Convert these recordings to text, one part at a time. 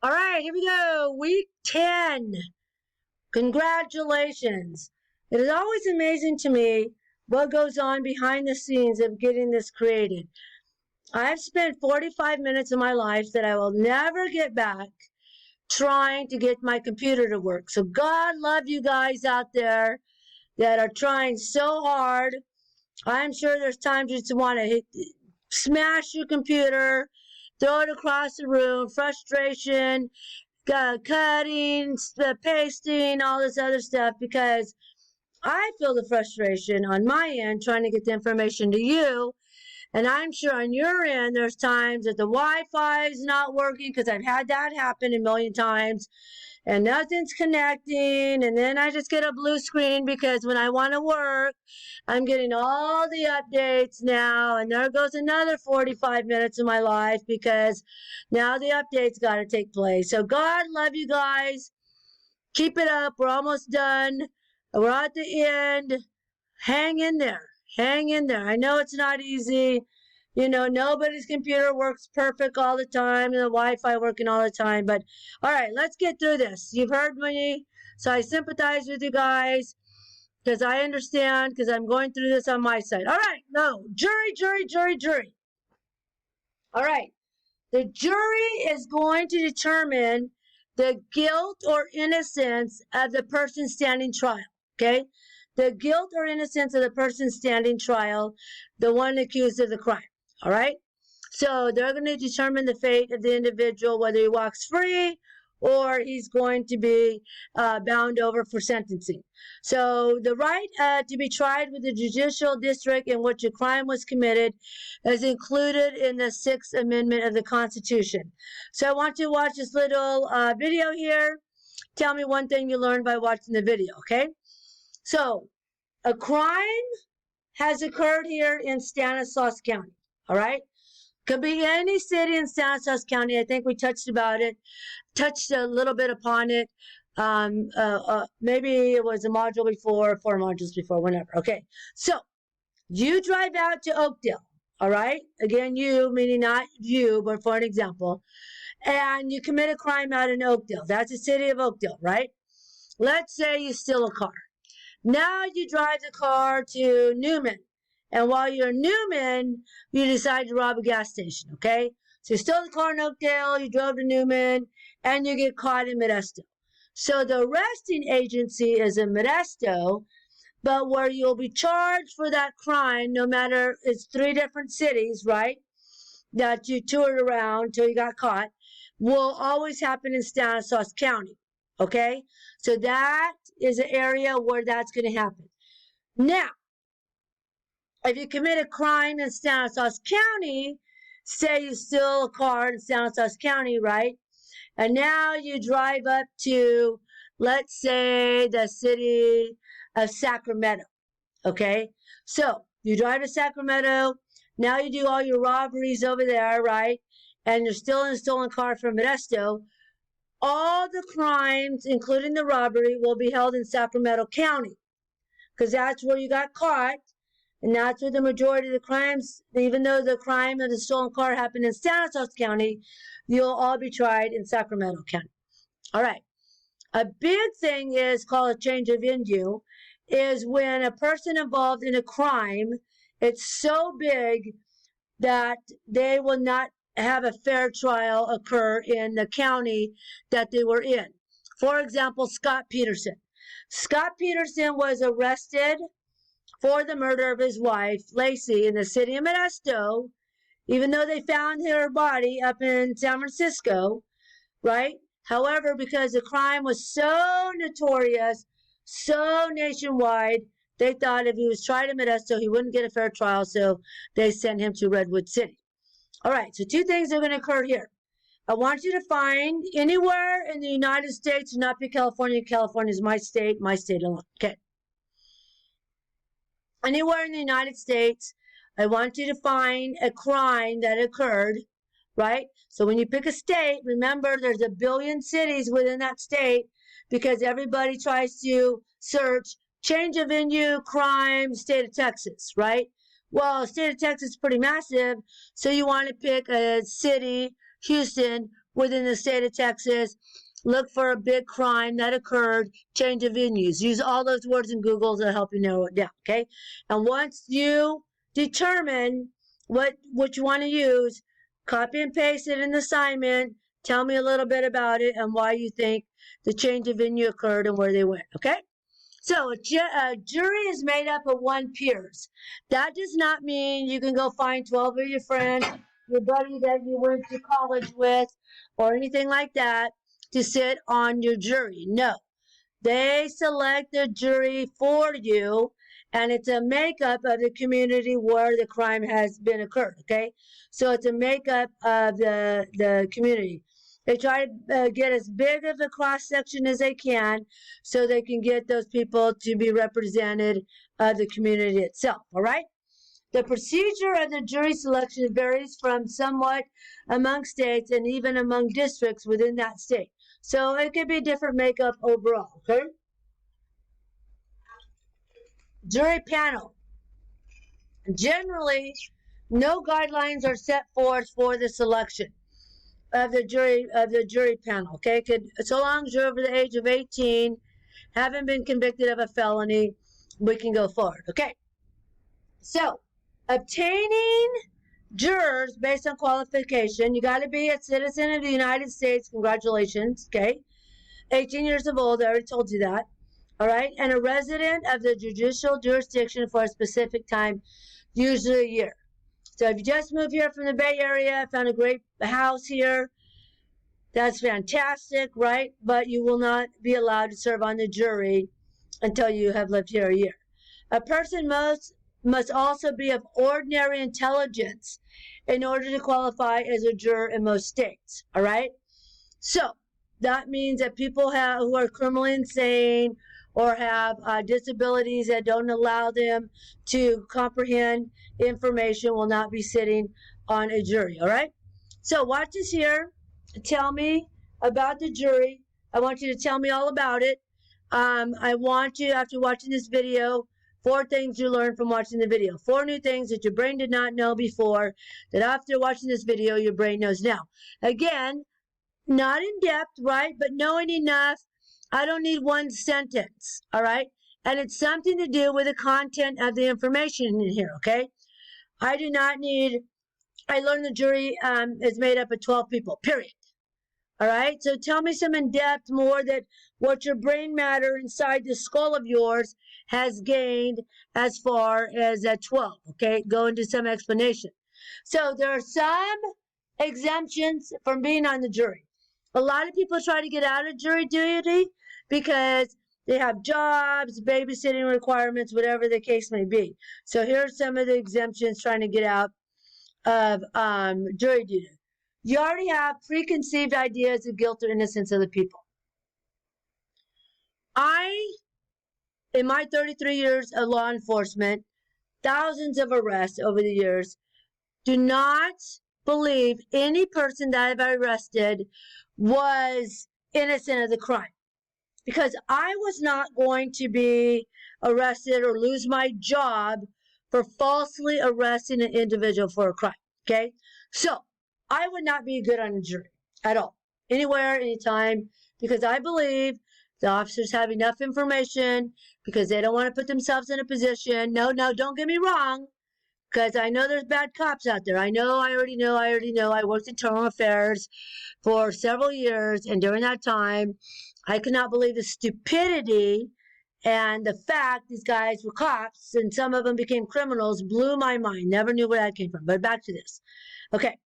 All right, here we go. Week 10. Congratulations. It is always amazing to me what goes on behind the scenes of getting this created. I've spent 45 minutes of my life that I will never get back trying to get my computer to work. So God love you guys out there that are trying so hard. I'm sure there's times you just want to smash your computer, throw it across the room, frustration, cutting, the pasting, all this other stuff, because I feel the frustration on my end trying to get the information to you. And I'm sure on your end, there's times that the Wi-Fi is not working, because I've had that happen a million times, and nothing's connecting. And then I just get a blue screen because when I want to work, I'm getting all the updates now. And there goes another 45 minutes of my life because now the updates got to take place. So God love you guys. Keep it up. We're almost done. We're at the end. Hang in there. Hang in there. I know it's not easy. You know, nobody's computer works perfect all the time, and the Wi-Fi working all the time. But all right, let's get through this. You've heard me, so I sympathize with you guys because I understand, because I'm going through this on my side. All right, no, jury. All right, the jury is going to determine the guilt or innocence of the person standing trial. Okay, the guilt or innocence of the person standing trial, the one accused of the crime. All right. So they're going to determine the fate of the individual, whether he walks free or he's going to be bound over for sentencing. So the right to be tried with the judicial district in which a crime was committed is included in the 6th Amendment of the Constitution. So I want you to watch this little video here. Tell me one thing you learned by watching the video, okay? So a crime has occurred here in Stanislaus County, all right? Could be any city in Stanislaus County. I think we touched a little bit upon it. Maybe it was a module before, 4 modules before, whenever. Okay, so you drive out to Oakdale, all right? Again, you, meaning not you, but for an example. And you commit a crime out in Oakdale. That's the city of Oakdale, right? Let's say you steal a car. Now you drive the car to Newman. And while you're in Newman, you decide to rob a gas station, okay? So you stole the car in Oakdale, you drove to Newman, and you get caught in Modesto. So the arresting agency is in Modesto, but where you'll be charged for that crime, no matter, it's 3 different cities, right, that you toured around until you got caught, will always happen in Stanislaus County, okay? So that is an area where that's going to happen. Now, if you commit a crime in Stanislaus County, say you steal a car in Stanislaus County, right? And now you drive up to, let's say, the city of Sacramento, okay? So you drive to Sacramento. Now you do all your robberies over there, right? And you're still in a stolen car from Modesto. All the crimes, including the robbery, will be held in Sacramento County because that's where you got caught. And that's where the majority of the crimes, even though the crime of the stolen car happened in Stanislaus County, you'll all be tried in Sacramento County. All right. A big thing is called a change of venue, is when a person involved in a crime, it's so big that they will not have a fair trial occur in the county that they were in. For example, Scott Peterson. Scott Peterson was arrested for the murder of his wife, Lacey, in the city of Modesto, even though they found her body up in San Francisco, right? However, because the crime was so notorious, so nationwide, they thought if he was tried in Modesto, he wouldn't get a fair trial, so they sent him to Redwood City. All right, so 2 things are going to occur here. I want you to find anywhere in the United States, not be California. California is my state alone. Okay. Anywhere in the United States, I want you to find a crime that occurred, right? So when you pick a state, remember there's a billion cities within that state because everybody tries to search change of venue, crime, state of Texas, right? Well, state of Texas is pretty massive, so you want to pick a city, Houston, within the state of Texas. Look for a big crime that occurred, change of venues. Use all those words in Google to help you narrow it down, okay? And once you determine which you want to use, copy and paste it in the assignment. Tell me a little bit about it and why you think the change of venue occurred and where they went, okay? So a jury is made up of 1 peers. That does not mean you can go find 12 of your friends, your buddy that you went to college with, or anything like that to sit on your jury. No. They select the jury for you, and it's a makeup of the community where the crime has been occurred, okay? So it's a makeup of the community. They try to get as big of a cross-section as they can so they can get those people to be represented of the community itself, all right? The procedure of the jury selection varies from somewhat among states and even among districts within that state. So it could be different makeup overall, okay? Jury panel. Generally, no guidelines are set forth for the selection of the jury panel, okay? So long as you're over the age of 18, haven't been convicted of a felony, we can go forward, okay? So, obtaining jurors based on qualification, you got to be a citizen of the United States, congratulations, okay? 18 years of old, I already told you that, all right? And a resident of the judicial jurisdiction for a specific time, usually a year. So if you just moved here from the Bay Area, found a great house here, that's fantastic, right? But you will not be allowed to serve on the jury until you have lived here a year. A person must also be of ordinary intelligence in order to qualify as a juror in most states, all right? So that means that people who are criminally insane or have disabilities that don't allow them to comprehend information will not be sitting on a jury, all right? So watch this here. Tell me about the jury. I want you to tell me all about it. I want you, after watching this video, 4 things you learned from watching the video. 4 new things that your brain did not know before, that after watching this video, your brain knows now. Again, not in depth, right? But knowing enough. I don't need 1 sentence, all right? And it's something to do with the content of the information in here, okay? I learned the jury is made up of 12 people, period. All right? So tell me some in depth more that what your brain matter inside the skull of yours has gained as far as 12, okay? Go into some explanation. So there are some exemptions from being on the jury. A lot of people try to get out of jury duty because they have jobs, babysitting requirements, whatever the case may be. So here are some of the exemptions trying to get out of jury duty. You already have preconceived ideas of guilt or innocence of the people. In my 33 years of law enforcement, thousands of arrests over the years, do not believe any person that I've arrested was innocent of the crime. Because I was not going to be arrested or lose my job for falsely arresting an individual for a crime, okay? So, I would not be good on a jury at all, anywhere, anytime, because I believe the officers have enough information because they don't want to put themselves in a position. No, don't get me wrong, because I know there's bad cops out there. I already know. I worked in internal affairs for several years, and during that time, I could not believe the stupidity and the fact these guys were cops and some of them became criminals blew my mind. Never knew where that came from. But back to this. Okay,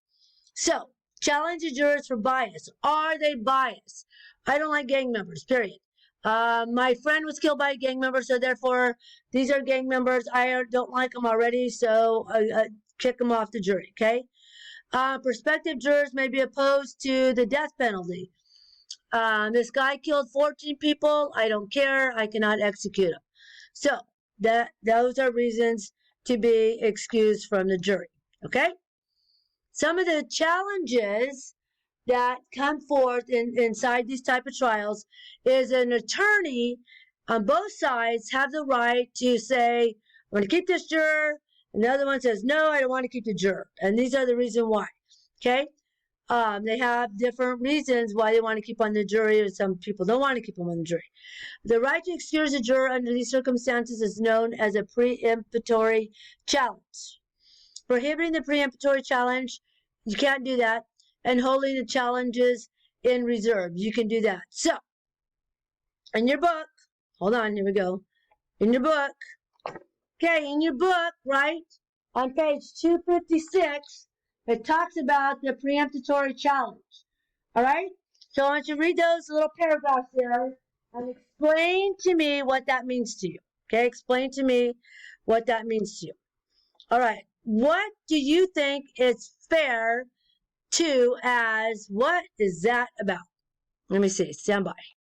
so challenge the jurors for bias. Are they biased? I don't like gang members, period. My friend was killed by a gang member, so therefore these are gang members. I don't like them already, so I kick them off the jury, okay? Prospective jurors may be opposed to the death penalty. This guy killed 14 people. I don't care. I cannot execute him. So those are reasons to be excused from the jury. Okay? Some of the challenges that come forth inside these type of trials is an attorney on both sides have the right to say, I'm going to keep this juror. And the other one says, no, I don't want to keep the juror. And these are the reason why. Okay? They have different reasons why they want to keep on the jury, or some people don't want to keep them on the jury. The right to excuse a juror under these circumstances is known as a preemptory challenge. Prohibiting the preemptory challenge, you can't do that, and holding the challenges in reserve, you can do that. So, in your book, hold on, here we go. In your book, okay, in your book, right, on page 256, it talks about the preemptory challenge. All right? So I want you to read those little paragraphs there and explain to me what that means to you. Okay? Explain to me what that means to you. All right. What do you think is fair to as what is that about? Let me see. Stand by.